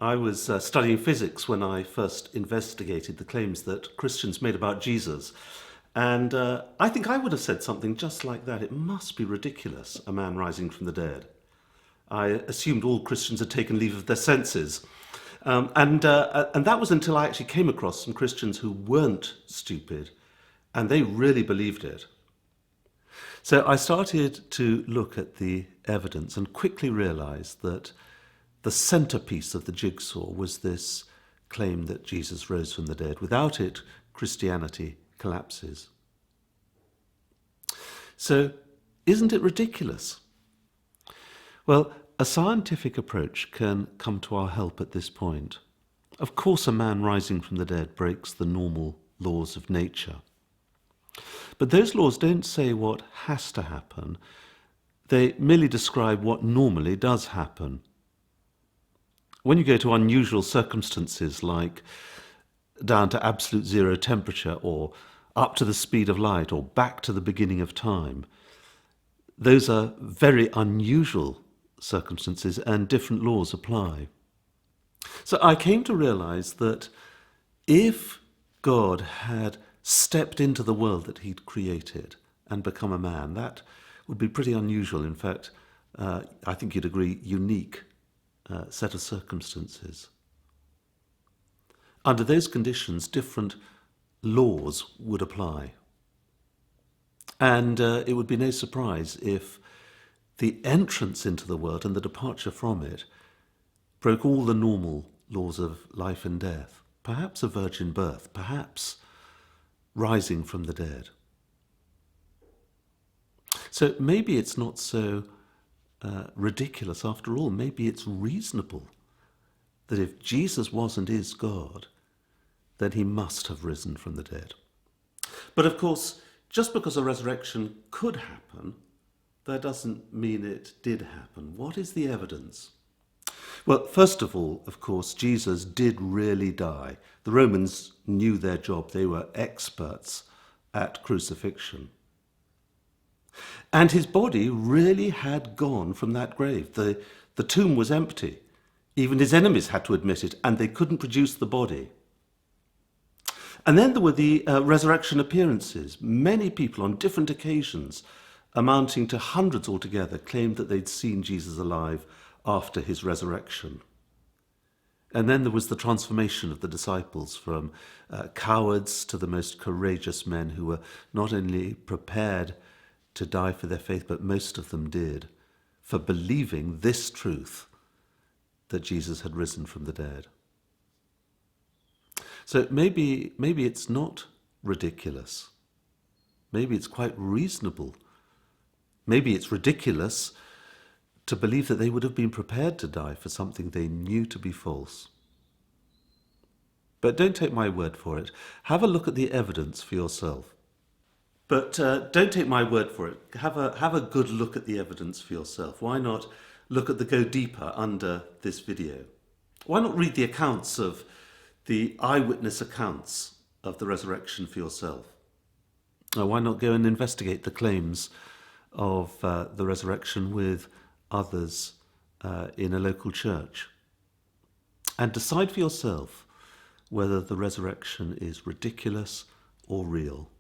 I was studying physics when I first investigated the claims that Christians made about Jesus. And I think I would have said something just like that. It must be ridiculous, a man rising from the dead. I assumed all Christians had taken leave of their senses. And that was until I actually came across some Christians who weren't stupid, and they really believed it. So I started to look at the evidence and quickly realized that the centerpiece of the jigsaw was this claim that Jesus rose from the dead. Without it, Christianity collapses. So, isn't it ridiculous? Well, a scientific approach can come to our help at this point. Of course, a man rising from the dead breaks the normal laws of nature. But those laws don't say what has to happen. They merely describe what normally does happen. When you go to unusual circumstances like down to absolute zero temperature or up to the speed of light or back to the beginning of time, those are very unusual circumstances and different laws apply. So I came to realize that if God had stepped into the world that he'd created and become a man, that would be pretty unusual. In fact, I think you'd agree, unique set of circumstances. Under those conditions, different laws would apply. And it would be no surprise if the entrance into the world and the departure from it broke all the normal laws of life and death, perhaps a virgin birth, perhaps rising from the dead. So maybe it's not so ridiculous after all. Maybe it's reasonable that if Jesus was and is God, then he must have risen from the dead. But of course, just because a resurrection could happen, that doesn't mean it did happen. What is the evidence? Well, first of all, of course, Jesus did really die. The Romans knew their job. They were experts at crucifixion. And his body really had gone from that grave. The tomb was empty. Even his enemies had to admit it, and they couldn't produce the body. And then there were the resurrection appearances. Many people on different occasions, amounting to hundreds altogether, claimed that they'd seen Jesus alive after his resurrection. And then there was the transformation of the disciples from cowards to the most courageous men who were not only prepared to die for their faith, but most of them did, for believing this truth, that Jesus had risen from the dead. So maybe it's not ridiculous. Maybe it's quite reasonable. Maybe it's ridiculous to believe that they would have been prepared to die for something they knew to be false. But don't take my word for it. Have a look at the evidence for yourself. But don't take my word for it. Have a good look at the evidence for yourself. Why not look at the Go Deeper under this video? Why not read the accounts of the eyewitness accounts of the resurrection for yourself? Why not go and investigate the claims of the resurrection with others in a local church? And decide for yourself whether the resurrection is ridiculous or real.